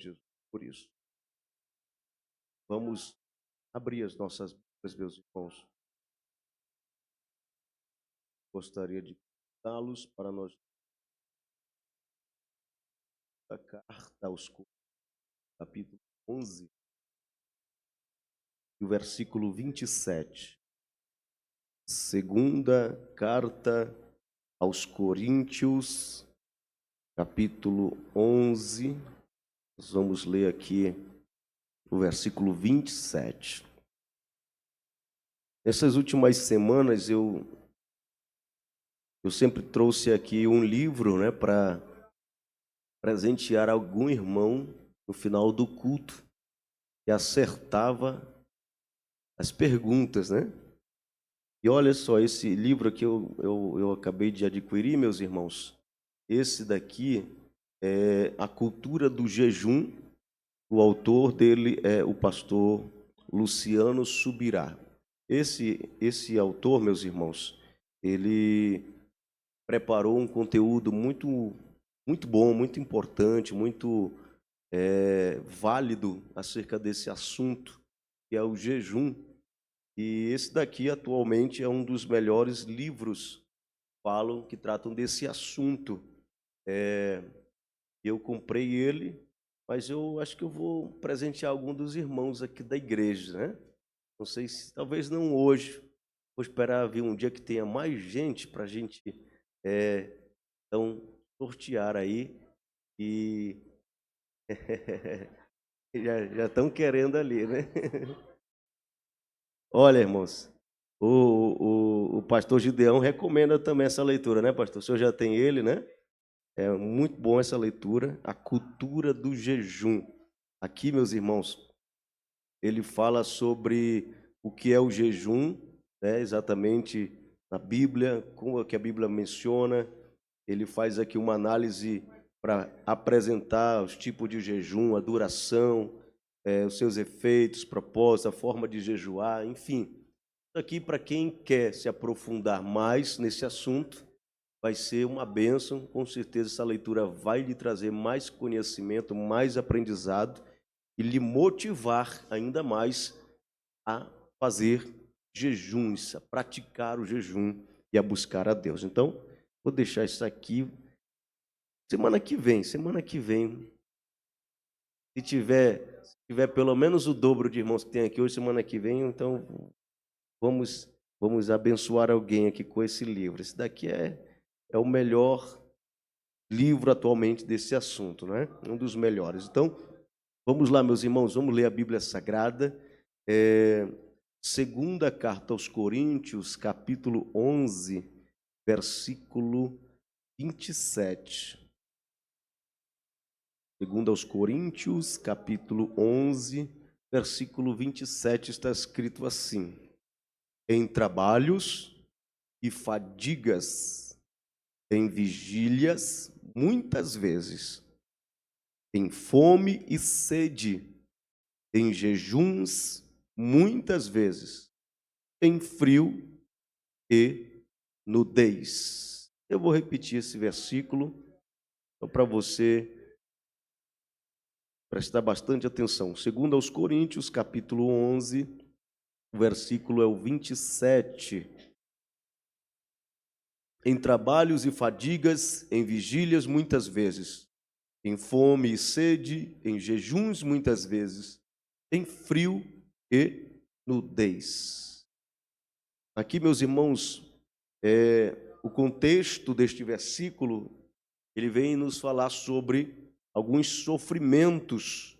de Jesus por isso. Vamos abrir as nossas Bíblias, meus irmãos. Gostaria de convidá-los para nós a carta aos Coríntios, capítulo 11, o versículo 27. Segunda carta aos Coríntios, capítulo 11. Nós vamos ler aqui o versículo 27. Nessas últimas semanas eu sempre trouxe aqui um livro, né, para presentear algum irmão no final do culto que acertava as perguntas, né? E olha só, esse livro que eu acabei de adquirir, meus irmãos, esse daqui é A Cultura do Jejum. O autor dele é o pastor Luciano Subirá. Esse autor, meus irmãos, ele preparou um conteúdo muito bom, muito importante, muito válido acerca desse assunto, que é o jejum. E esse daqui, atualmente, é um dos melhores livros que tratam desse assunto. Eu comprei ele, mas eu acho que eu vou presentear algum dos irmãos aqui da igreja, né? Não sei se, talvez não hoje. Vou esperar vir um dia que tenha mais gente para a gente então sortear aí. E já estão querendo ali, né? Olha, irmãos, o pastor Gideão recomenda também essa leitura, né, pastor? O senhor já tem ele, né? É muito bom essa leitura, A Cultura do Jejum. Aqui, meus irmãos, ele fala sobre o que é o jejum, né, exatamente na Bíblia, como que a Bíblia menciona. Ele faz aqui uma análise para apresentar os tipos de jejum, a duração, os seus efeitos, propósitos, a forma de jejuar, enfim. Aqui, para quem quer se aprofundar mais nesse assunto, vai ser uma bênção. Com certeza essa leitura vai lhe trazer mais conhecimento, mais aprendizado e lhe motivar ainda mais a fazer jejuns, a praticar o jejum e a buscar a Deus. Então, vou deixar isso aqui. Semana que vem, se tiver pelo menos o dobro de irmãos que tem aqui hoje, semana que vem, então vamos abençoar alguém aqui com esse livro. Esse daqui é o melhor livro atualmente desse assunto, né? Um dos melhores. Então, vamos lá, meus irmãos, vamos ler a Bíblia Sagrada. Segunda carta aos Coríntios, capítulo 11, versículo 27. Segunda aos Coríntios, capítulo 11, versículo 27, está escrito assim: em trabalhos e fadigas, em vigílias, muitas vezes, em fome e sede, em jejuns, muitas vezes, em frio e nudez. Eu vou repetir esse versículo para você prestar bastante atenção. Segundo aos Coríntios, capítulo 11, o versículo é o 27. Em trabalhos e fadigas, em vigílias muitas vezes, em fome e sede, em jejuns muitas vezes, em frio e nudez. Aqui, meus irmãos, o contexto deste versículo, ele vem nos falar sobre alguns sofrimentos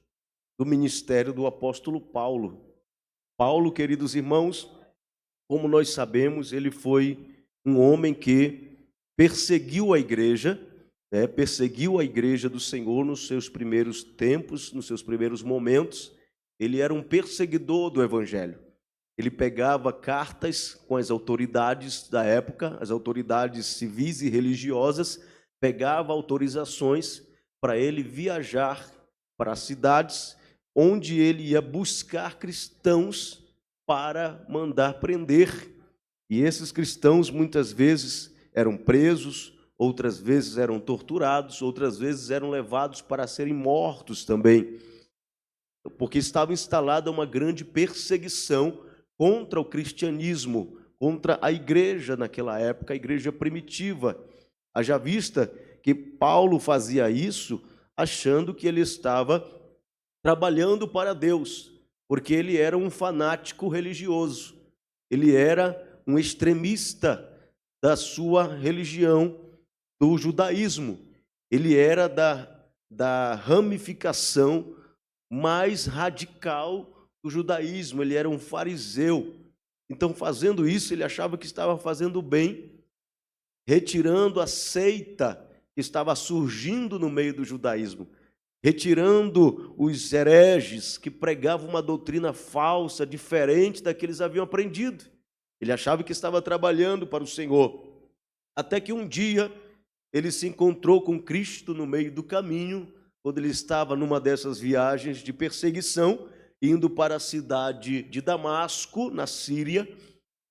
do ministério do apóstolo Paulo. Paulo, queridos irmãos, como nós sabemos, ele foi um homem que perseguiu a igreja do Senhor nos seus primeiros tempos, nos seus primeiros momentos. Ele era um perseguidor do evangelho. Ele pegava cartas com as autoridades da época, as autoridades civis e religiosas, pegava autorizações para ele viajar para cidades onde ele ia buscar cristãos para mandar prender. E esses cristãos muitas vezes eram presos outras vezes eram torturados, outras vezes eram levados para serem mortos também, porque estava instalada uma grande perseguição contra o cristianismo, contra a igreja naquela época, a igreja primitiva. Haja vista que Paulo fazia isso achando que ele estava trabalhando para Deus, porque ele era um fanático religioso, ele era um extremista da sua religião, do judaísmo, ele era da ramificação mais radical do judaísmo, ele era um fariseu. Então, fazendo isso, ele achava que estava fazendo bem, retirando a seita que estava surgindo no meio do judaísmo, retirando os hereges que pregavam uma doutrina falsa, diferente da que eles haviam aprendido. Ele achava que estava trabalhando para o Senhor. Até que um dia ele se encontrou com Cristo no meio do caminho, quando ele estava numa dessas viagens de perseguição, indo para a cidade de Damasco, na Síria.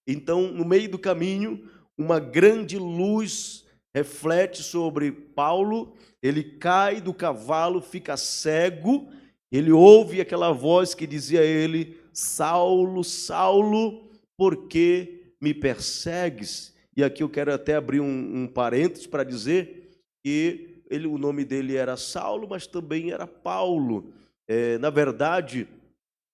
Então, no meio do caminho, uma grande luz reflete sobre Paulo, ele cai do cavalo, fica cego, ele ouve aquela voz que dizia a ele: Saulo, Saulo, por que me persegues? E aqui eu quero até abrir um parênteses para dizer que o nome dele era Saulo, mas também era Paulo. Na verdade,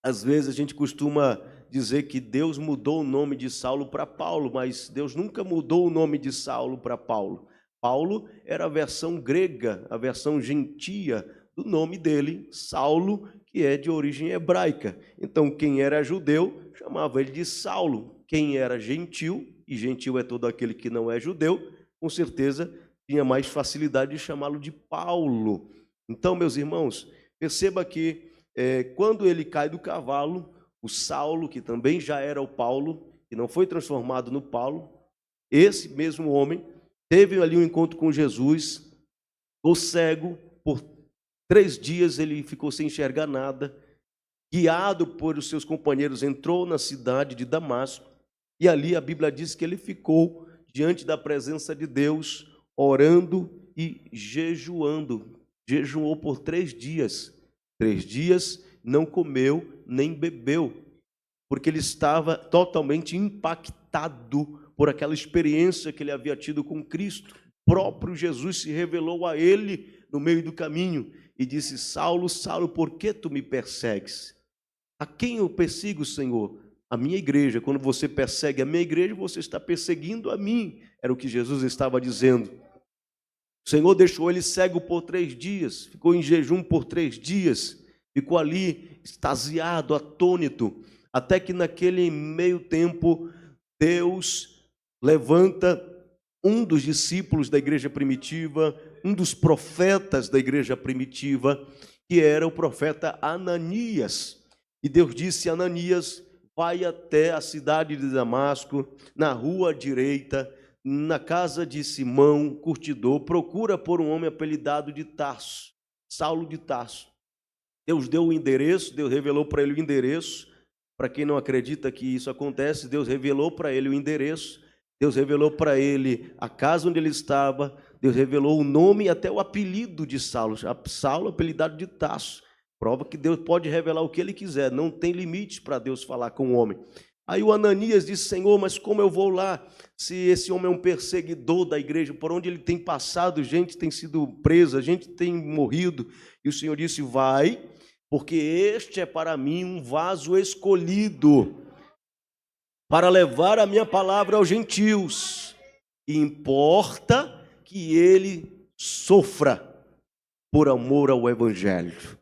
às vezes a gente costuma dizer que Deus mudou o nome de Saulo para Paulo, mas Deus nunca mudou o nome de Saulo para Paulo. Paulo era a versão grega, a versão gentia do nome dele, Saulo, que é de origem hebraica. Então, quem era judeu chamava ele de Saulo. Quem era gentil, e gentil é todo aquele que não é judeu, com certeza tinha mais facilidade de chamá-lo de Paulo. Então, meus irmãos, perceba que quando ele cai do cavalo, o Saulo, que também já era o Paulo, que não foi transformado no Paulo, esse mesmo homem teve ali um encontro com Jesus, ficou cego, por 3 dias ele ficou sem enxergar nada, guiado por os seus companheiros, entrou na cidade de Damasco, e ali a Bíblia diz que ele ficou diante da presença de Deus, orando e jejuando. Jejuou por 3 dias. 3 dias não comeu nem bebeu, porque ele estava totalmente impactado por aquela experiência que ele havia tido com Cristo. O próprio Jesus se revelou a ele no meio do caminho e disse: Saulo, Saulo, por que tu me persegues? A quem eu persigo, Senhor? A minha igreja. Quando você persegue a minha igreja, você está perseguindo a mim. Era o que Jesus estava dizendo. O Senhor deixou ele cego por 3 dias, ficou em jejum por 3 dias, ficou ali extasiado, atônito, até que naquele meio tempo Deus levanta um dos discípulos da igreja primitiva, um dos profetas da igreja primitiva, que era o profeta Ananias. E Deus disse a Ananias: vai até a cidade de Damasco, na rua direita, na casa de Simão, curtidor, procura por um homem apelidado de Tarso, Saulo de Tarso. Deus deu o endereço, Deus revelou para ele o endereço. Para quem não acredita que isso acontece, Deus revelou para ele o endereço, Deus revelou para ele a casa onde ele estava, Deus revelou o nome e até o apelido de Saulo. Saulo, apelidado de Tarso. Prova que Deus pode revelar o que ele quiser, não tem limites para Deus falar com o homem. Aí o Ananias disse: Senhor, mas como eu vou lá, se esse homem é um perseguidor da igreja, por onde ele tem passado, gente tem sido presa, gente tem morrido. E o Senhor disse: vai, porque este é para mim um vaso escolhido para levar a minha palavra aos gentios. E importa que ele sofra por amor ao evangelho.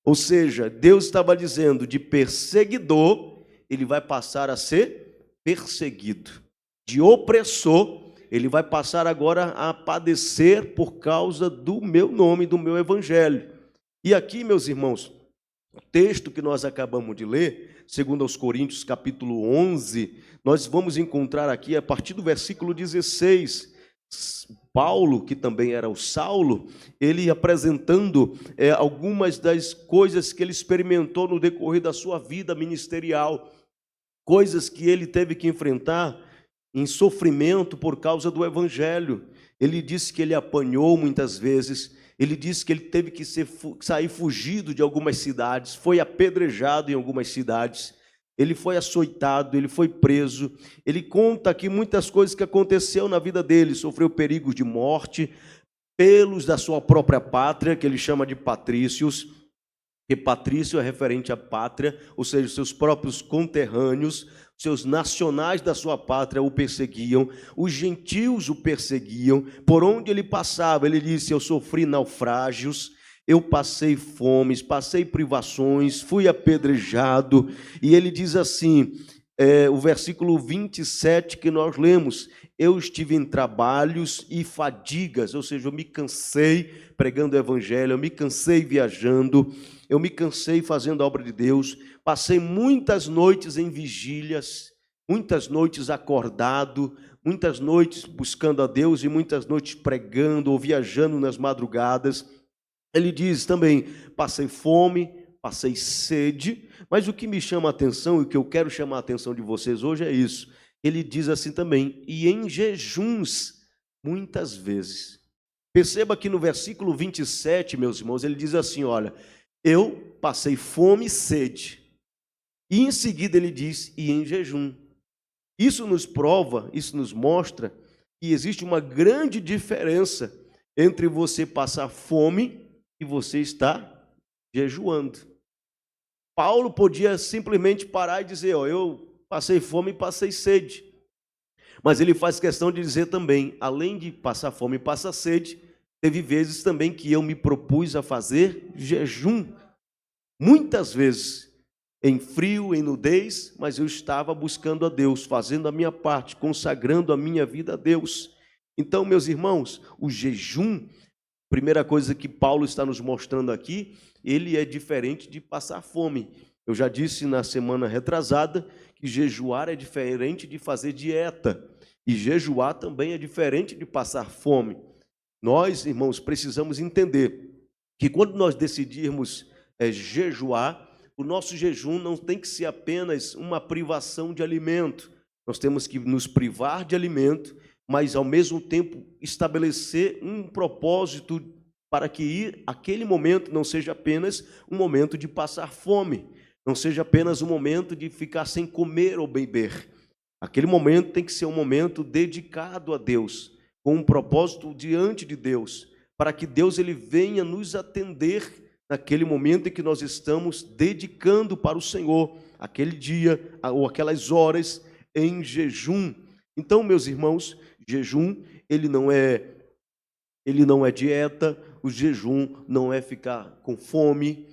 Ou seja, Deus estava dizendo: de perseguidor, ele vai passar a ser perseguido. De opressor, ele vai passar agora a padecer por causa do meu nome, do meu evangelho. E aqui, meus irmãos, o texto que nós acabamos de ler, segundo aos Coríntios, capítulo 11, nós vamos encontrar aqui, a partir do versículo 16, Paulo, que também era o Saulo, ele apresentando algumas das coisas que ele experimentou no decorrer da sua vida ministerial, coisas que ele teve que enfrentar em sofrimento por causa do evangelho. ele disse que ele apanhou muitas vezes, ele disse que ele teve que sair fugido de algumas cidades, foi apedrejado em algumas cidades, ele foi açoitado, ele foi preso. Ele conta aqui muitas coisas que aconteceu na vida dele, sofreu perigos de morte, pelos da sua própria pátria, que ele chama de patrícios, que patrício é referente à pátria, ou seja, seus próprios conterrâneos, seus nacionais da sua pátria o perseguiam, os gentios o perseguiam, por onde ele passava, ele disse: eu sofri naufrágios, eu passei fomes, passei privações, fui apedrejado. E ele diz assim, o versículo 27 que nós lemos: eu estive em trabalhos e fadigas, ou seja, eu me cansei pregando o evangelho, eu me cansei viajando, eu me cansei fazendo a obra de Deus, passei muitas noites em vigílias, muitas noites acordado, muitas noites buscando a Deus e muitas noites pregando ou viajando nas madrugadas. Ele diz também: passei fome, passei sede, mas o que me chama a atenção e o que eu quero chamar a atenção de vocês hoje é isso. Ele diz assim também: e em jejuns, muitas vezes. Perceba que no versículo 27, meus irmãos, ele diz assim: olha, eu passei fome e sede. E em seguida ele diz: e em jejum. Isso nos prova, isso nos mostra que existe uma grande diferença entre você passar fome e você está jejuando. Paulo podia simplesmente parar e dizer: ó, eu passei fome e passei sede. Mas ele faz questão de dizer também, além de passar fome e passar sede, teve vezes também que eu me propus a fazer jejum. Muitas vezes, em frio, em nudez, mas eu estava buscando a Deus, fazendo a minha parte, consagrando a minha vida a Deus. Então, meus irmãos, o jejum, primeira coisa que Paulo está nos mostrando aqui, ele é diferente de passar fome. Eu já disse na semana retrasada que jejuar é diferente de fazer dieta, e jejuar também é diferente de passar fome. Nós, irmãos, precisamos entender que quando nós decidirmos jejuar, o nosso jejum não tem que ser apenas uma privação de alimento. Nós temos que nos privar de alimento, mas ao mesmo tempo estabelecer um propósito para que aquele momento não seja apenas um momento de passar fome, não seja apenas um momento de ficar sem comer ou beber. Aquele momento tem que ser um momento dedicado a Deus, com um propósito diante de Deus, para que Deus ele venha nos atender naquele momento em que nós estamos dedicando para o Senhor, aquele dia ou aquelas horas em jejum. Então, meus irmãos, jejum, ele não é dieta, o jejum não é ficar com fome,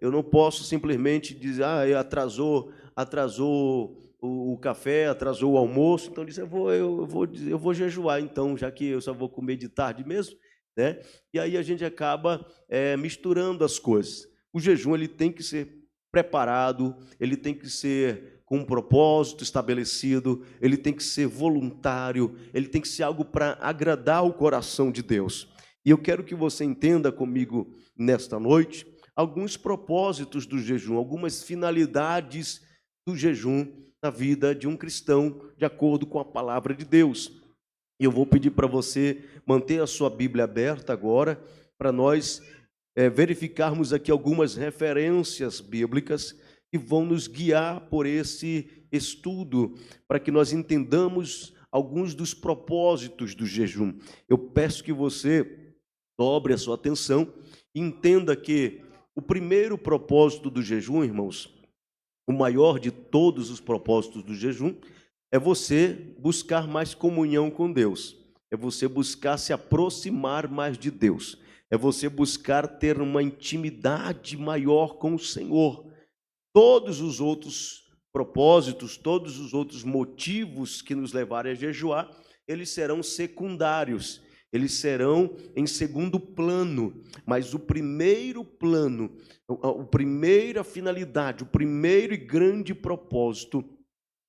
Eu não posso simplesmente dizer: atrasou o café, atrasou o almoço, então diz: eu vou jejuar, então, já que eu só vou comer de tarde mesmo, né? E aí a gente acaba misturando as coisas. O jejum ele tem que ser preparado, ele tem que ser com um propósito estabelecido, ele tem que ser voluntário, ele tem que ser algo para agradar o coração de Deus. E eu quero que você entenda comigo nesta noite alguns propósitos do jejum, algumas finalidades do jejum na vida de um cristão, de acordo com a palavra de Deus. E eu vou pedir para você manter a sua Bíblia aberta agora, para nós verificarmos aqui algumas referências bíblicas que vão nos guiar por esse estudo, para que nós entendamos alguns dos propósitos do jejum. Eu peço que você dobre a sua atenção e entenda que o primeiro propósito do jejum, irmãos, o maior de todos os propósitos do jejum, é você buscar mais comunhão com Deus, é você buscar se aproximar mais de Deus, é você buscar ter uma intimidade maior com o Senhor. Todos os outros propósitos, todos os outros motivos que nos levarem a jejuar, eles serão secundários, eles serão em segundo plano, mas o primeiro plano, a primeira finalidade, o primeiro e grande propósito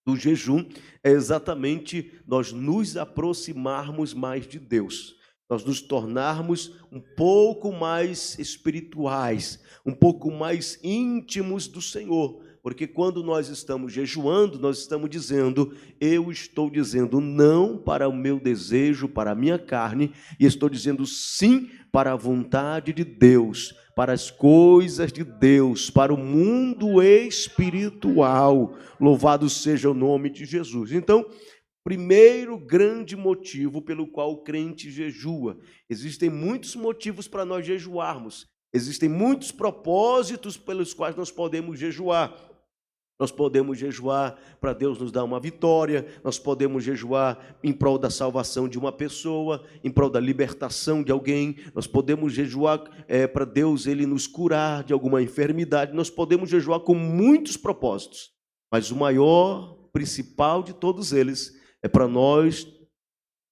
do jejum é exatamente nós nos aproximarmos mais de Deus, nós nos tornarmos um pouco mais espirituais, um pouco mais íntimos do Senhor, Porque quando nós estamos jejuando, nós estamos dizendo, eu estou dizendo não para o meu desejo, para a minha carne, e estou dizendo sim para a vontade de Deus, para as coisas de Deus, para o mundo espiritual. Louvado seja o nome de Jesus. Então, primeiro grande motivo pelo qual o crente jejua. Existem muitos motivos para nós jejuarmos. Existem muitos propósitos pelos quais nós podemos jejuar. Nós podemos jejuar para Deus nos dar uma vitória, nós podemos jejuar em prol da salvação de uma pessoa, em prol da libertação de alguém, nós podemos jejuar para Deus ele nos curar de alguma enfermidade, nós podemos jejuar com muitos propósitos, mas o maior, principal de todos eles é para nós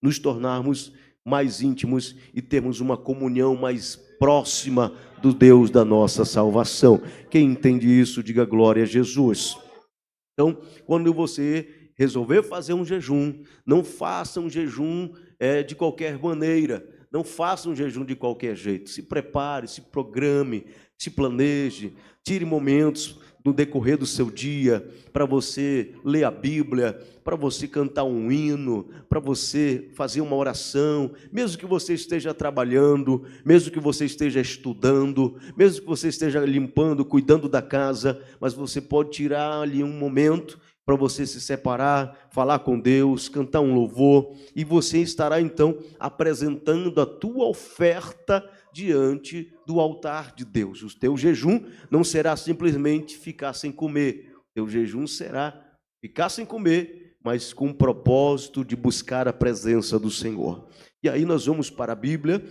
nos tornarmos mais íntimos e termos uma comunhão mais próxima do Deus da nossa salvação. Quem entende isso, diga glória a Jesus. Então, quando você resolver fazer um jejum, não faça um jejum de qualquer maneira, não faça um jejum de qualquer jeito. Se prepare, se programe, se planeje, tire momentos no decorrer do seu dia para você ler a Bíblia, para você cantar um hino, para você fazer uma oração, mesmo que você esteja trabalhando, mesmo que você esteja estudando, mesmo que você esteja limpando, cuidando da casa, mas você pode tirar ali um momento para você se separar, falar com Deus, cantar um louvor, e você estará então apresentando a tua oferta diante do altar de Deus. O teu jejum não será simplesmente ficar sem comer, o teu jejum será ficar sem comer, mas com o propósito de buscar a presença do Senhor. E aí nós vamos para a Bíblia,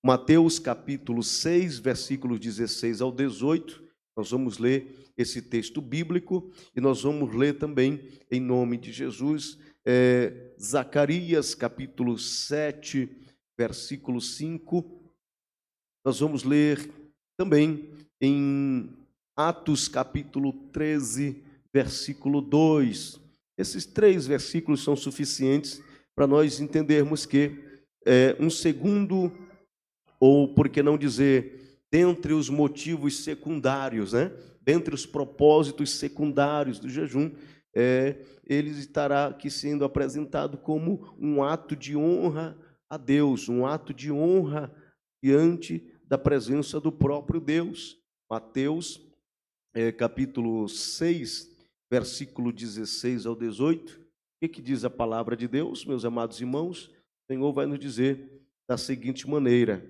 Mateus capítulo 6, versículos 16 ao 18, nós vamos ler esse texto bíblico, e nós vamos ler também, em nome de Jesus, Zacarias capítulo 7, versículo 5, nós vamos ler também em Atos capítulo 13, versículo 2. Esses 3 versículos são suficientes para nós entendermos que um segundo, ou por que não dizer, dentre os motivos secundários, dentre os propósitos secundários do jejum, ele estará aqui sendo apresentado como um ato de honra a Deus, um ato de honra diante da presença do próprio Deus. Mateus, capítulo 6, versículo 16 ao 18, o que diz a palavra de Deus, meus amados irmãos? O Senhor vai nos dizer da seguinte maneira,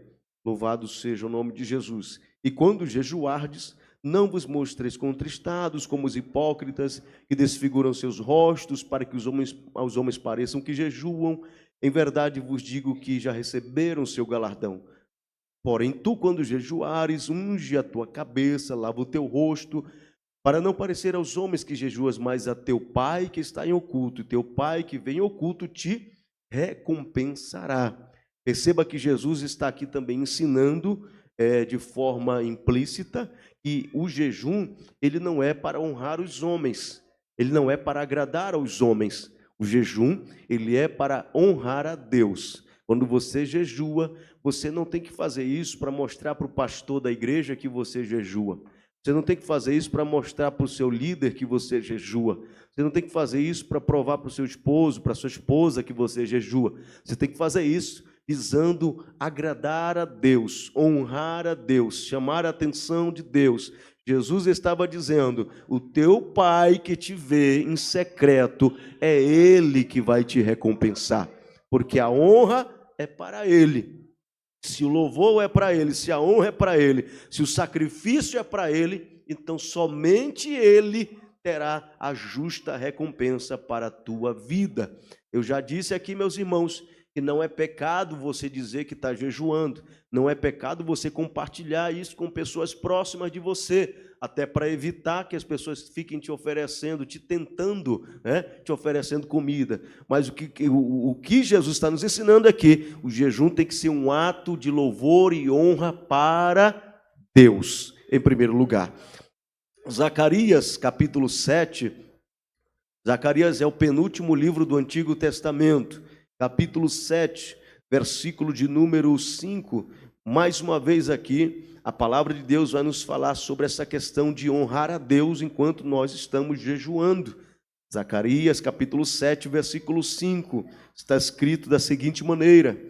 louvado seja o nome de Jesus: e quando jejuardes, não vos mostreis contristados como os hipócritas, que desfiguram seus rostos, para que aos homens pareçam que jejuam. Em verdade vos digo que já receberam seu galardão. Porém, tu, quando jejuares, unge a tua cabeça, lava o teu rosto, para não parecer aos homens que jejuas, mas a teu Pai que está em oculto, e teu Pai que vem em oculto te recompensará. Perceba que Jesus está aqui também ensinando de forma implícita que o jejum ele não é para honrar os homens, ele não é para agradar aos homens. O jejum ele é para honrar a Deus. Quando você jejua, você não tem que fazer isso para mostrar para o pastor da igreja que você jejua. Você não tem que fazer isso para mostrar para o seu líder que você jejua. Você não tem que fazer isso para provar para o seu esposo, para a sua esposa que você jejua. Você tem que fazer isso visando agradar a Deus, honrar a Deus, chamar a atenção de Deus. Jesus estava dizendo, o teu Pai que te vê em secreto, é Ele que vai te recompensar, porque a honra é para Ele. Se o louvor é para Ele, se a honra é para Ele, se o sacrifício é para Ele, então somente Ele terá a justa recompensa para a tua vida. Eu já disse aqui, meus irmãos, que não é pecado você dizer que está jejuando, não é pecado você compartilhar isso com pessoas próximas de você, até para evitar que as pessoas fiquem te oferecendo, te tentando, te oferecendo comida. Mas o que Jesus está nos ensinando é que o jejum tem que ser um ato de louvor e honra para Deus, em primeiro lugar. Zacarias, capítulo 7, Zacarias é o penúltimo livro do Antigo Testamento, capítulo 7, versículo de número 5, mais uma vez aqui, a palavra de Deus vai nos falar sobre essa questão de honrar a Deus enquanto nós estamos jejuando. Zacarias, capítulo 7, versículo 5, está escrito da seguinte maneira: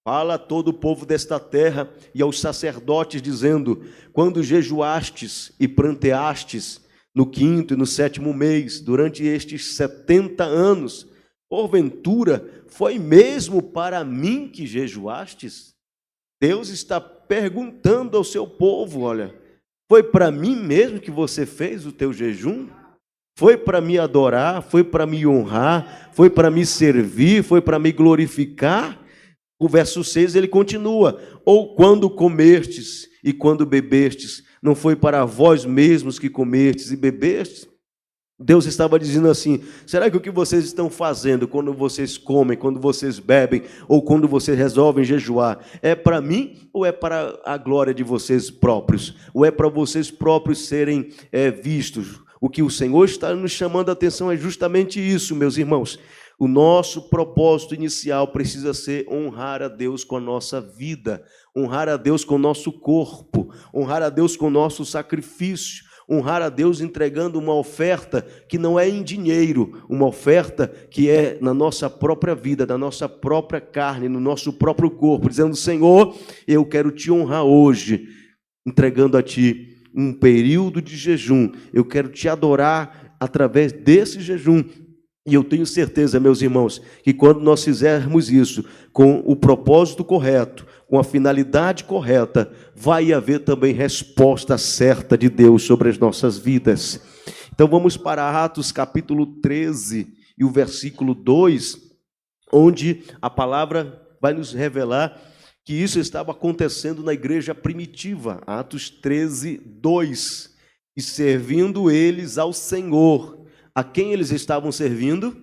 fala a todo o povo desta terra e aos sacerdotes, dizendo: quando jejuastes e pranteastes no 5º e no 7º mês, durante estes 70 anos, porventura foi mesmo para mim que jejuastes? Deus está perguntando ao seu povo: olha, foi para mim mesmo que você fez o teu jejum? Foi para me adorar? Foi para me honrar? Foi para me servir? Foi para me glorificar? O verso 6 ele continua: ou quando comertes e quando bebestes, não foi para vós mesmos que comertes e bebestes? Deus estava dizendo assim: será que o que vocês estão fazendo quando vocês comem, quando vocês bebem, ou quando vocês resolvem jejuar, é para mim ou é para a glória de vocês próprios? Ou é para vocês próprios serem vistos? O que o Senhor está nos chamando a atenção é justamente isso, meus irmãos. O nosso propósito inicial precisa ser honrar a Deus com a nossa vida, honrar a Deus com o nosso corpo, honrar a Deus com o nosso sacrifício, honrar a Deus entregando uma oferta que não é em dinheiro, uma oferta que é na nossa própria vida, na nossa própria carne, no nosso próprio corpo, dizendo: Senhor, eu quero te honrar hoje, entregando a ti um período de jejum, eu quero te adorar através desse jejum. E eu tenho certeza, meus irmãos, que quando nós fizermos isso com o propósito correto, com a finalidade correta, vai haver também resposta certa de Deus sobre as nossas vidas. Então vamos para Atos capítulo 13 e o versículo 2, onde a palavra vai nos revelar que isso estava acontecendo na igreja primitiva. Atos 13, 2. E servindo eles ao Senhor. A quem eles estavam servindo?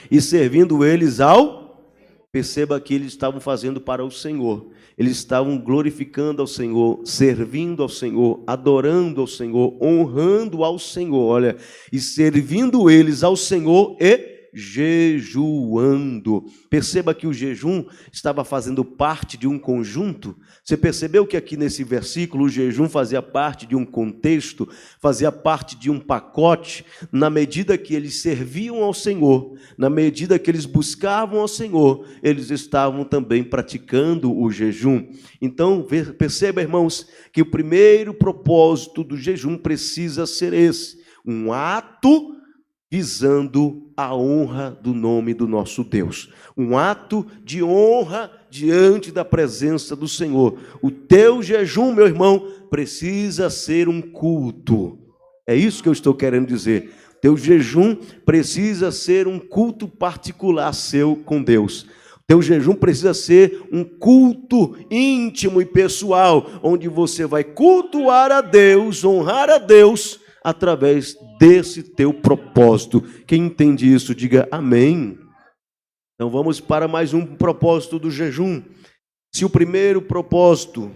E servindo eles ao... Perceba que eles estavam fazendo para o Senhor. Eles estavam glorificando ao Senhor, servindo ao Senhor, adorando ao Senhor, honrando ao Senhor. Olha, e servindo eles ao Senhor e jejuando. Perceba que o jejum estava fazendo parte de um conjunto. Você percebeu que aqui nesse versículo o jejum fazia parte de um contexto, fazia parte de um pacote, na medida que eles serviam ao Senhor, na medida que eles buscavam ao Senhor, eles estavam também praticando o jejum. Então, perceba, irmãos, que o primeiro propósito do jejum precisa ser esse: um ato visando a honra do nome do nosso Deus. Um ato de honra diante da presença do Senhor. O teu jejum, meu irmão, precisa ser um culto. É isso que eu estou querendo dizer. Teu jejum precisa ser um culto particular seu com Deus. Teu jejum precisa ser um culto íntimo e pessoal, onde você vai cultuar a Deus, honrar a Deus, através desse teu propósito. Quem entende isso, diga amém. Então vamos para mais um propósito do jejum. Se o primeiro propósito,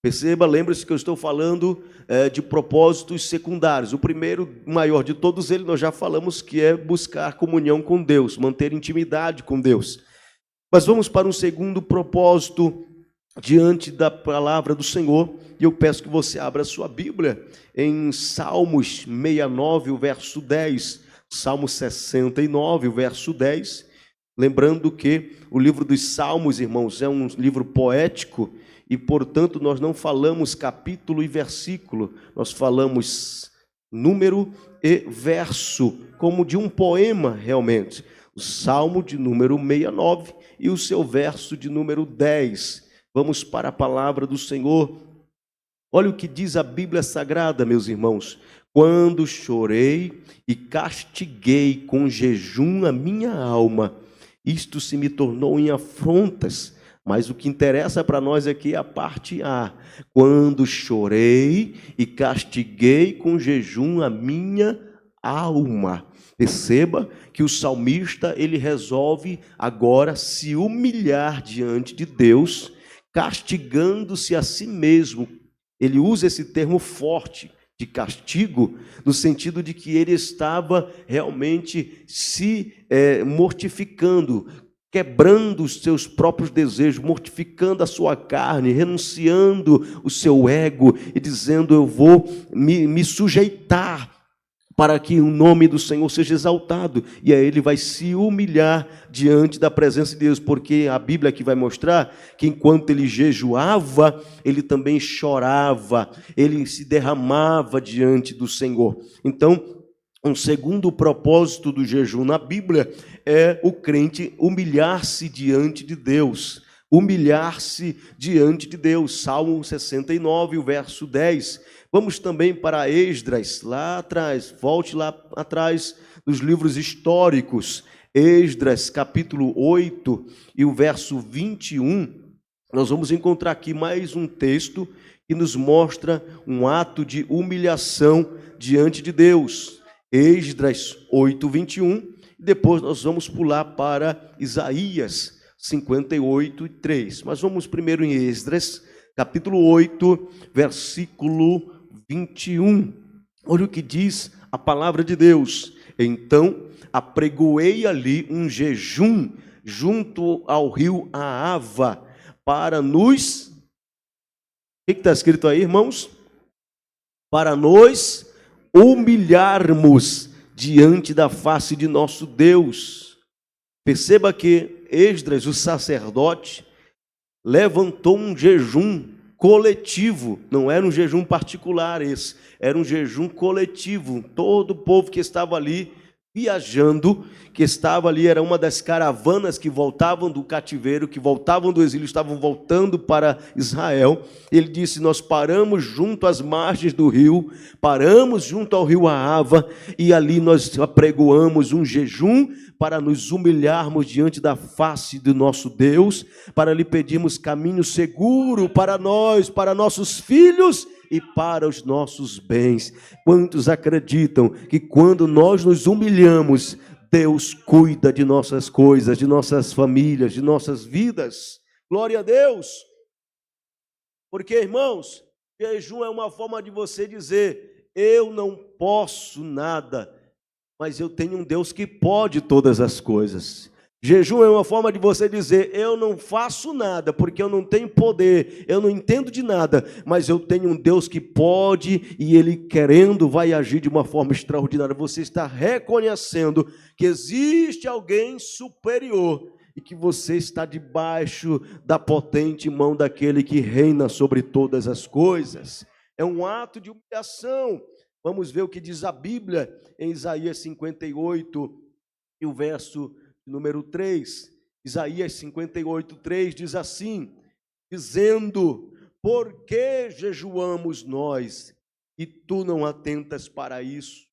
perceba, lembre-se que eu estou falando de propósitos secundários. O primeiro, maior de todos eles, nós já falamos que é buscar comunhão com Deus, manter intimidade com Deus. Mas vamos para um segundo propósito diante da palavra do Senhor, e eu peço que você abra a sua Bíblia em Salmos 69, o verso 10, Salmo 69, o verso 10, lembrando que o livro dos Salmos, irmãos, é um livro poético, e, portanto, nós não falamos capítulo e versículo, nós falamos número e verso, como de um poema realmente. O Salmo de número 69 e o seu verso de número 10. Vamos para a palavra do Senhor. Olha o que diz a Bíblia Sagrada, meus irmãos. Quando chorei e castiguei com jejum a minha alma, isto se me tornou em afrontas. Mas o que interessa para nós aqui é a parte A. Quando chorei e castiguei com jejum a minha alma. Perceba que o salmista, ele resolve agora se humilhar diante de Deus, castigando-se a si mesmo. Ele usa esse termo forte de castigo, no sentido de que ele estava realmente se mortificando, quebrando os seus próprios desejos, mortificando a sua carne, renunciando o seu ego e dizendo: eu vou me sujeitar para que o nome do Senhor seja exaltado. E aí ele vai se humilhar diante da presença de Deus, porque a Bíblia aqui vai mostrar que enquanto ele jejuava, ele também chorava, ele se derramava diante do Senhor. Então, um segundo propósito do jejum na Bíblia é o crente humilhar-se diante de Deus. Humilhar-se diante de Deus. Salmo 69, o verso 10. Vamos também para Esdras, lá atrás, volte lá atrás nos livros históricos. Esdras, capítulo 8 e o verso 21. Nós vamos encontrar aqui mais um texto que nos mostra um ato de humilhação diante de Deus. Esdras 8, 21. E depois nós vamos pular para Isaías 58, 3. Mas vamos primeiro em Esdras, capítulo 8, versículo 21. Olha o que diz a palavra de Deus. Então apregoei ali um jejum junto ao rio Ahava para nos... O que está escrito aí, irmãos? Para nos humilharmos diante da face de nosso Deus. Perceba que Esdras, o sacerdote, levantou um jejum coletivo, não era um jejum particular esse, era um jejum coletivo. Todo o povo que estava ali viajando, que estava ali, era uma das caravanas que voltavam do cativeiro, que voltavam do exílio, estavam voltando para Israel. Ele disse: nós paramos junto às margens do rio, paramos junto ao rio Ahava, e ali nós apregoamos um jejum para nos humilharmos diante da face do nosso Deus, para lhe pedirmos caminho seguro para nós, para nossos filhos e para os nossos bens. Quantos acreditam que quando nós nos humilhamos, Deus cuida de nossas coisas, de nossas famílias, de nossas vidas? Glória a Deus! Porque, irmãos, jejum é uma forma de você dizer: eu não posso nada, mas eu tenho um Deus que pode todas as coisas. Jejum é uma forma de você dizer: eu não faço nada, porque eu não tenho poder, eu não entendo de nada, mas eu tenho um Deus que pode, e Ele, querendo, vai agir de uma forma extraordinária. Você está reconhecendo que existe alguém superior e que você está debaixo da potente mão daquele que reina sobre todas as coisas. É um ato de humilhação. Vamos ver o que diz a Bíblia em Isaías 58 e o verso número 3, Isaías 58, 3, diz assim, dizendo: por que jejuamos nós, e tu não atentas para isso?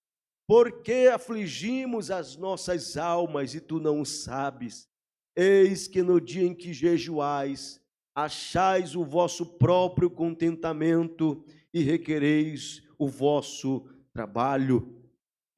Por que afligimos as nossas almas, e tu não o sabes? Eis que no dia em que jejuais, achais o vosso próprio contentamento, e requereis o vosso trabalho.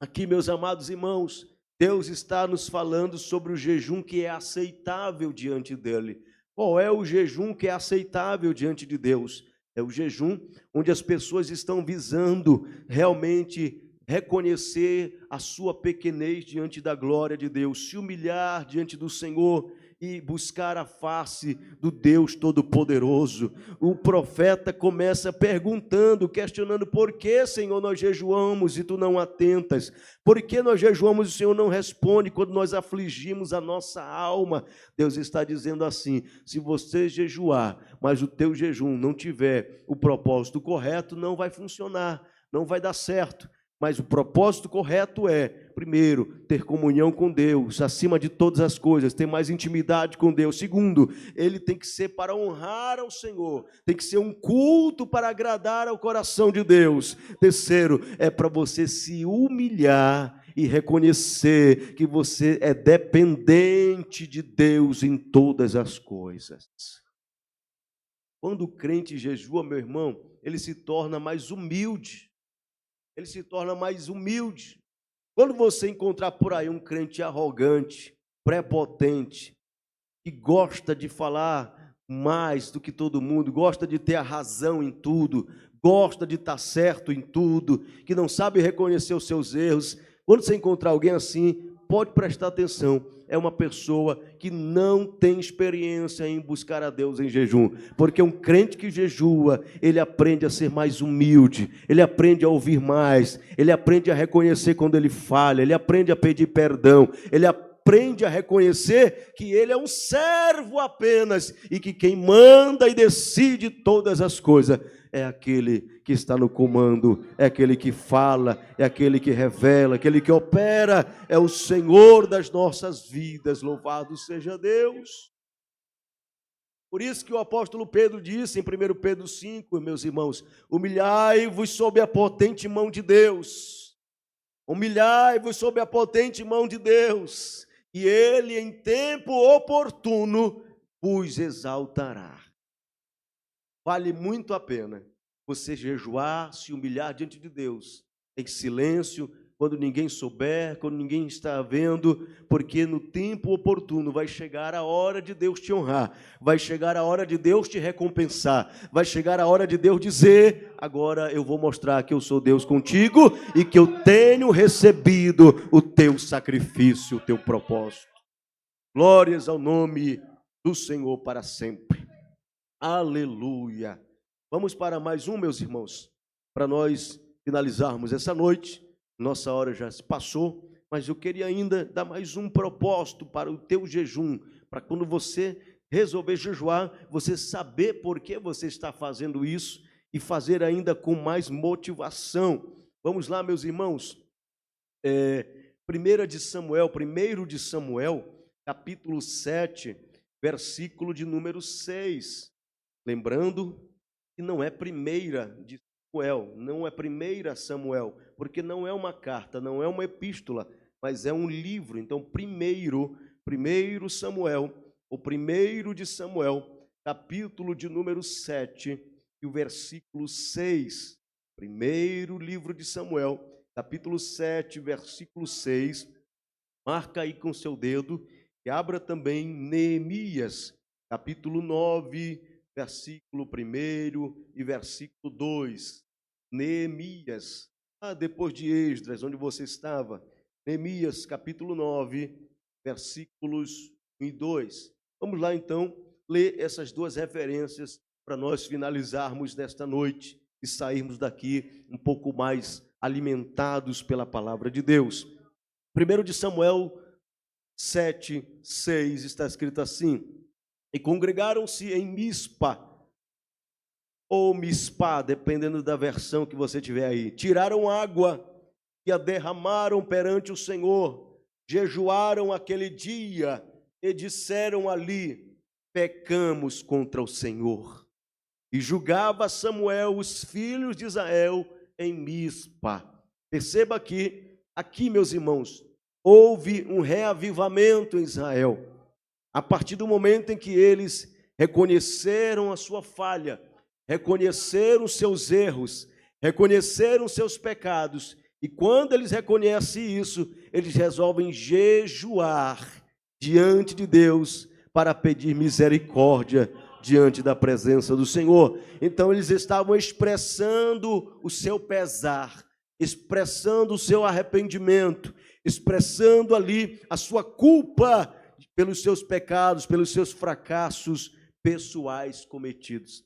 Aqui, meus amados irmãos, Deus está nos falando sobre o jejum que é aceitável diante dele. Qual é o jejum que é aceitável diante de Deus? É o jejum onde as pessoas estão visando realmente reconhecer a sua pequenez diante da glória de Deus, se humilhar diante do Senhor e buscar a face do Deus Todo-Poderoso. O profeta começa perguntando, questionando: por que, Senhor, nós jejuamos e tu não atentas? Por que nós jejuamos e o Senhor não responde quando nós afligimos a nossa alma? Deus está dizendo assim: se você jejuar, mas o teu jejum não tiver o propósito correto, não vai funcionar, não vai dar certo. Mas o propósito correto é, primeiro, ter comunhão com Deus, acima de todas as coisas, ter mais intimidade com Deus. Segundo, ele tem que ser para honrar ao Senhor, tem que ser um culto para agradar ao coração de Deus. Terceiro, é para você se humilhar e reconhecer que você é dependente de Deus em todas as coisas. Quando o crente jejua, meu irmão, ele se torna mais humilde. Ele se torna mais humilde. Quando você encontrar por aí um crente arrogante, prepotente, que gosta de falar mais do que todo mundo, gosta de ter a razão em tudo, gosta de estar certo em tudo, que não sabe reconhecer os seus erros, quando você encontrar alguém assim, pode prestar atenção, é uma pessoa que não tem experiência em buscar a Deus em jejum. Porque um crente que jejua, ele aprende a ser mais humilde, ele aprende a ouvir mais, ele aprende a reconhecer quando ele falha, ele aprende a pedir perdão, ele aprende a reconhecer que ele é um servo apenas e que quem manda e decide todas as coisas é aquele que está no comando, é aquele que fala, é aquele que revela, aquele que opera, é o Senhor das nossas vidas. Louvado seja Deus. Por isso que o apóstolo Pedro disse em 1 Pedro 5, meus irmãos, humilhai-vos sob a potente mão de Deus. Humilhai-vos sob a potente mão de Deus, e Ele em tempo oportuno vos exaltará. Vale muito a pena você jejuar, se humilhar diante de Deus, em silêncio, quando ninguém souber, quando ninguém está vendo, porque no tempo oportuno vai chegar a hora de Deus te honrar, vai chegar a hora de Deus te recompensar, vai chegar a hora de Deus dizer, agora eu vou mostrar que eu sou Deus contigo e que eu tenho recebido o teu sacrifício, o teu propósito. Glórias ao nome do Senhor para sempre. Aleluia. Vamos para mais um, meus irmãos, para nós finalizarmos essa noite. Nossa hora já se passou, mas eu queria ainda dar mais um propósito para o teu jejum, para quando você resolver jejuar, você saber por que você está fazendo isso e fazer ainda com mais motivação. Vamos lá, meus irmãos. 1 de Samuel, capítulo 7, versículo de número 6. Lembrando que não é primeira de Samuel, não é 1 Samuel, porque não é uma carta, não é uma epístola, mas é um livro. Então, primeiro Samuel, o 1 de Samuel, capítulo de número 7 e o versículo 6. Primeiro livro de Samuel, capítulo 7, versículo 6. Marca aí com seu dedo e abra também Neemias, capítulo 9, versículo 1 e versículo 2. Neemias, depois de Esdras, onde você estava. Neemias, capítulo 9, versículos 1 e 2. Vamos lá, então, ler essas duas referências para nós finalizarmos nesta noite e sairmos daqui um pouco mais alimentados pela palavra de Deus. 1 de Samuel 7, 6, está escrito assim: e congregaram-se em Mispa, ou Mispá, dependendo da versão que você tiver aí. Tiraram água e a derramaram perante o Senhor. Jejuaram aquele dia e disseram ali: pecamos contra o Senhor. E julgava Samuel os filhos de Israel em Mispa. Perceba aqui, meus irmãos, houve um reavivamento em Israel. A partir do momento em que eles reconheceram a sua falha, reconheceram os seus erros, reconheceram os seus pecados, e quando eles reconhecem isso, eles resolvem jejuar diante de Deus para pedir misericórdia diante da presença do Senhor. Então eles estavam expressando o seu pesar, expressando o seu arrependimento, expressando ali a sua culpa pelos seus pecados, pelos seus fracassos pessoais cometidos.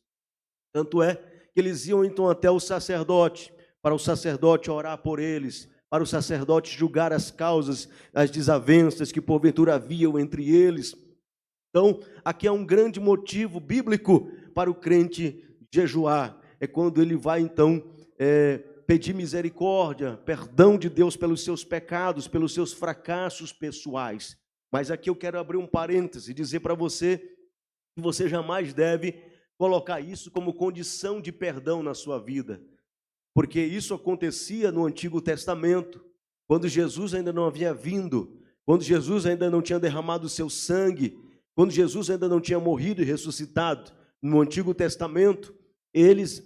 Tanto é que eles iam então até o sacerdote, para o sacerdote orar por eles, para o sacerdote julgar as causas, as desavenças que porventura haviam entre eles. Então, aqui é um grande motivo bíblico para o crente jejuar. É quando ele vai então pedir misericórdia, perdão de Deus pelos seus pecados, pelos seus fracassos pessoais. Mas aqui eu quero abrir um parêntese e dizer para você que você jamais deve colocar isso como condição de perdão na sua vida, porque isso acontecia no Antigo Testamento, quando Jesus ainda não havia vindo, quando Jesus ainda não tinha derramado o seu sangue, quando Jesus ainda não tinha morrido e ressuscitado. No Antigo Testamento, eles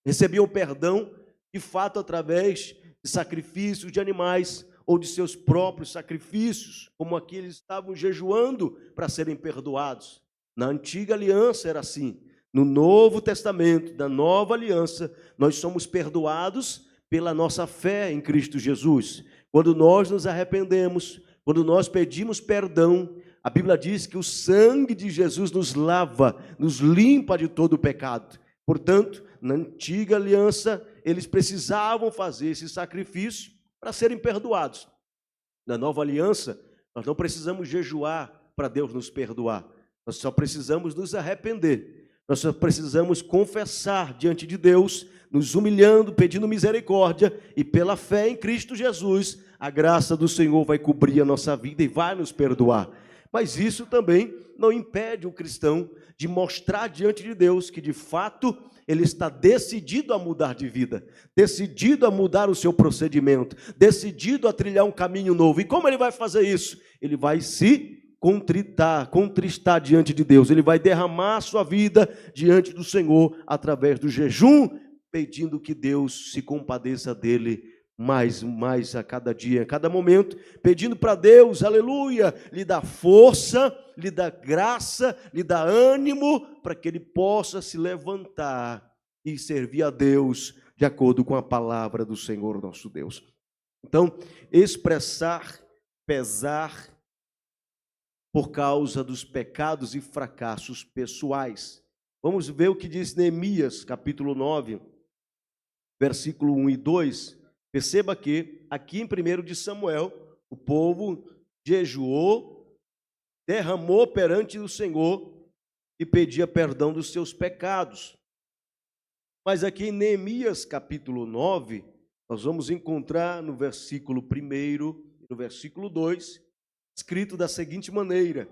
recebiam perdão, de fato, através de sacrifícios de animais, ou de seus próprios sacrifícios, como aqui eles estavam jejuando para serem perdoados. Na antiga aliança era assim. No Novo Testamento, da nova aliança, nós somos perdoados pela nossa fé em Cristo Jesus. Quando nós nos arrependemos, Quando nós pedimos perdão, a Bíblia diz que o sangue de Jesus nos lava, nos limpa de todo o pecado. Portanto, na antiga aliança, eles precisavam fazer esse sacrifício para serem perdoados. Na nova aliança, nós não precisamos jejuar para Deus nos perdoar. Nós só precisamos nos arrepender. Nós só precisamos confessar diante de Deus, nos humilhando, pedindo misericórdia, e pela fé em Cristo Jesus, a graça do Senhor vai cobrir a nossa vida e vai nos perdoar. Mas isso também não impede o cristão de mostrar diante de Deus que, de fato, ele está decidido a mudar de vida, decidido a mudar o seu procedimento, decidido a trilhar um caminho novo. E como ele vai fazer isso? Ele vai se contristar diante de Deus. Ele vai derramar a sua vida diante do Senhor através do jejum, pedindo que Deus se compadeça dele mais a cada dia, a cada momento, pedindo para Deus, aleluia, lhe dá força, lhe dá graça, lhe dá ânimo, para que ele possa se levantar e servir a Deus de acordo com a palavra do Senhor nosso Deus. Então, expressar pesar por causa dos pecados e fracassos pessoais. Vamos ver o que diz Neemias, capítulo 9, versículo 1 e 2. Perceba que aqui em 1 de Samuel, o povo jejuou, derramou perante o Senhor e pedia perdão dos seus pecados. Mas aqui em Neemias capítulo 9, nós vamos encontrar no versículo 1 e no versículo 2, escrito da seguinte maneira: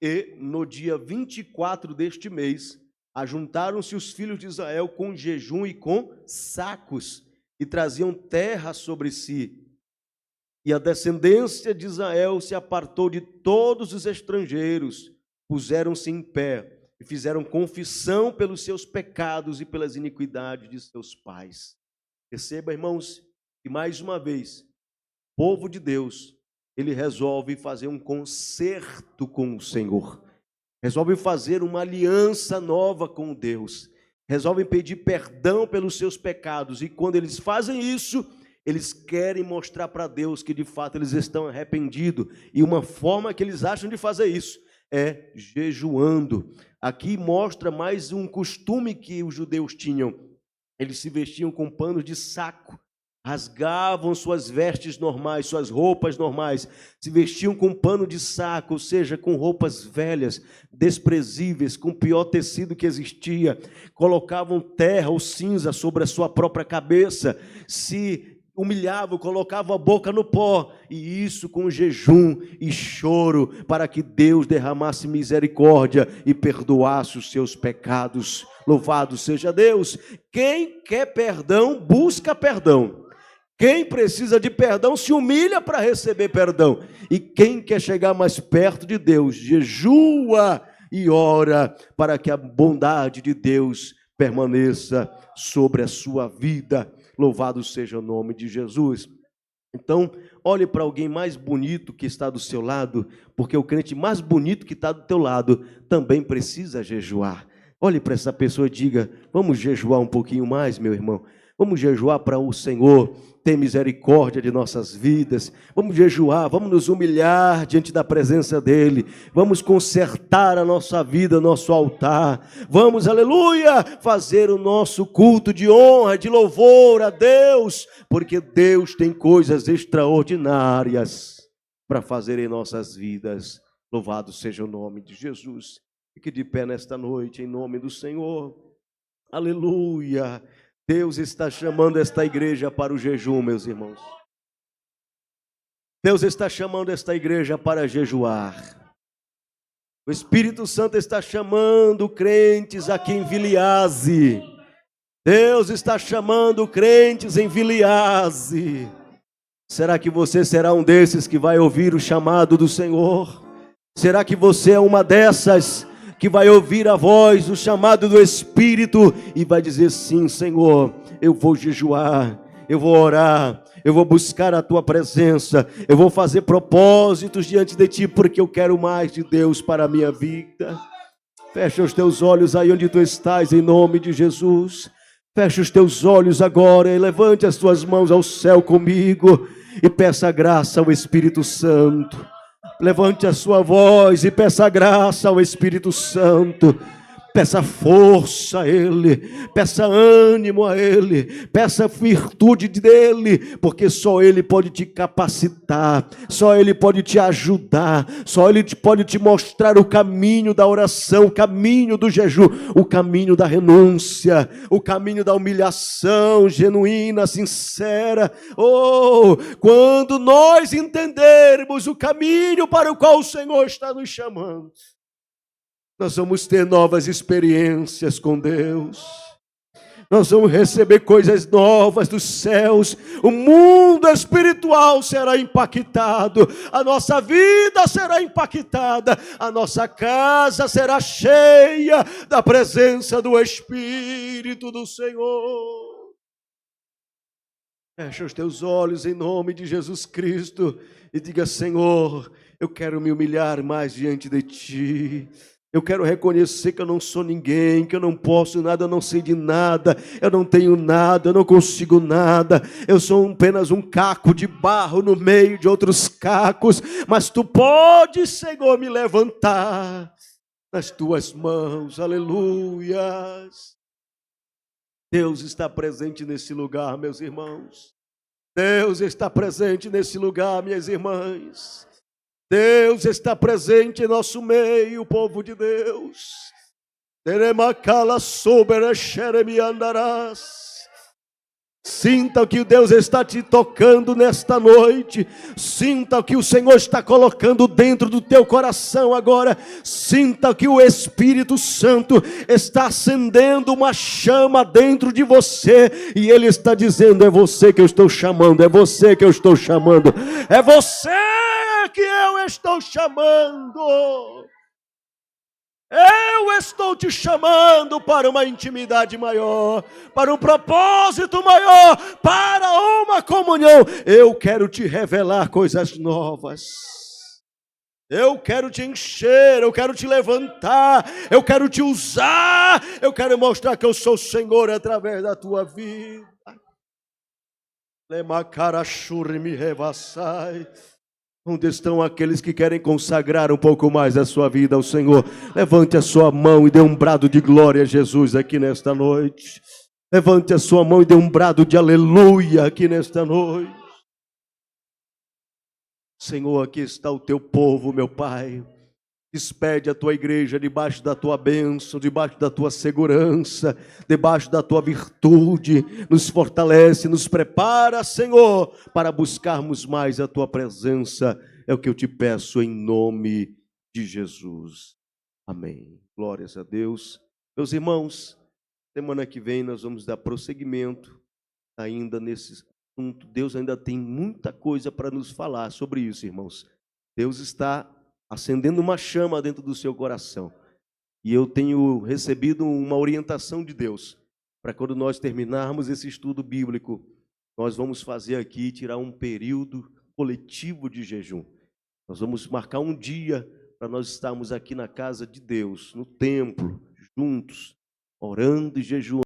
e no dia 24 deste mês, ajuntaram-se os filhos de Israel com jejum e com sacos, e traziam terra sobre si. E a descendência de Israel se apartou de todos os estrangeiros, puseram-se em pé e fizeram confissão pelos seus pecados e pelas iniquidades de seus pais. Perceba, irmãos, que mais uma vez, o povo de Deus, ele resolve fazer um concerto com o Senhor, resolve fazer uma aliança nova com Deus, resolvem pedir perdão pelos seus pecados, e quando eles fazem isso, eles querem mostrar para Deus que de fato eles estão arrependidos, e uma forma que eles acham de fazer isso é jejuando. Aqui mostra mais um costume que os judeus tinham: eles se vestiam com panos de saco, rasgavam suas vestes normais, suas roupas normais, se vestiam com pano de saco, ou seja, com roupas velhas, desprezíveis, com o pior tecido que existia, colocavam terra ou cinza sobre a sua própria cabeça, se humilhavam, colocavam a boca no pó, e isso com jejum e choro, para que Deus derramasse misericórdia e perdoasse os seus pecados. Louvado seja Deus! Quem quer perdão, busca perdão. Quem precisa de perdão se humilha para receber perdão. E quem quer chegar mais perto de Deus, jejua e ora para que a bondade de Deus permaneça sobre a sua vida. Louvado seja o nome de Jesus. Então, olhe para alguém mais bonito que está do seu lado, porque o crente mais bonito que está do teu lado também precisa jejuar. Olhe para essa pessoa e diga: vamos jejuar um pouquinho mais, meu irmão. Vamos jejuar para o Senhor ter misericórdia de nossas vidas. Vamos jejuar, vamos nos humilhar diante da presença dEle. Vamos consertar a nossa vida, nosso altar. Vamos, aleluia, fazer o nosso culto de honra, de louvor a Deus, porque Deus tem coisas extraordinárias para fazer em nossas vidas. Louvado seja o nome de Jesus. Fique de pé nesta noite, em nome do Senhor. Aleluia. Deus está chamando esta igreja para o jejum, meus irmãos. Deus está chamando esta igreja para jejuar. O Espírito Santo está chamando crentes aqui em Viliase. Deus está chamando crentes em Viliase. Será que você será um desses que vai ouvir o chamado do Senhor? Será que você é uma dessas que vai ouvir a voz, o chamado do Espírito e vai dizer: sim, Senhor, eu vou jejuar, eu vou orar, eu vou buscar a Tua presença, eu vou fazer propósitos diante de Ti, porque eu quero mais de Deus para a minha vida. Fecha os teus olhos aí onde Tu estás, em nome de Jesus. Fecha os teus olhos agora e levante as tuas mãos ao céu comigo. e peça graça ao Espírito Santo. Levante a sua voz e peça graça ao Espírito Santo. Peça força a Ele, peça ânimo a Ele, peça virtude dEle, porque só Ele pode te capacitar, só Ele pode te ajudar, só Ele pode te mostrar o caminho da oração, o caminho do jejum, o caminho da renúncia, o caminho da humilhação genuína, sincera. Oh, quando nós entendermos o caminho para o qual o Senhor está nos chamando, nós vamos ter novas experiências com Deus. Nós vamos receber coisas novas dos céus. O mundo espiritual será impactado. A nossa vida será impactada. A nossa casa será cheia da presença do Espírito do Senhor. Fecha os teus olhos em nome de Jesus Cristo e diga: Senhor, eu quero me humilhar mais diante de Ti. Eu quero reconhecer que eu não sou ninguém, que eu não posso nada, eu não sei de nada, eu não tenho nada, eu não consigo nada. Eu sou apenas um caco de barro no meio de outros cacos, mas Tu podes, Senhor, me levantar nas Tuas mãos. Aleluias. Deus está presente nesse lugar, meus irmãos. Deus está presente nesse lugar, minhas irmãs. Deus está presente em nosso meio, povo de Deus. Sinta o que Deus está te tocando nesta noite. Sinta o que o Senhor está colocando dentro do teu coração agora. Sinta o que o Espírito Santo está acendendo uma chama dentro de você. E Ele está dizendo: é você que eu estou chamando, é você que eu estou chamando, é você que eu estou chamando. Eu estou te chamando para uma intimidade maior, para um propósito maior, para uma comunhão. Eu quero te revelar coisas novas. Eu quero te encher, eu quero te levantar, eu quero te usar, eu quero mostrar que eu sou o Senhor através da tua vida. Lemacarachurmi revassai. Onde estão aqueles que querem consagrar um pouco mais a sua vida ao Senhor? Levante a sua mão e dê um brado de glória a Jesus aqui nesta noite. Levante a sua mão e dê um brado de aleluia aqui nesta noite. Senhor, aqui está o teu povo, meu Pai. Despede a tua igreja debaixo da tua bênção, debaixo da tua segurança, debaixo da tua virtude. Nos fortalece, nos prepara, Senhor, para buscarmos mais a tua presença. É o que eu te peço em nome de Jesus. Amém. Glórias a Deus. Meus irmãos, semana que vem nós vamos dar prosseguimento ainda nesse assunto. Deus ainda tem muita coisa para nos falar sobre isso, irmãos. Deus está acendendo uma chama dentro do seu coração. E eu tenho recebido uma orientação de Deus, para quando nós terminarmos esse estudo bíblico, nós vamos fazer aqui, tirar um período coletivo de jejum. Nós vamos marcar um dia para nós estarmos aqui na casa de Deus, no templo, juntos, orando e jejuando.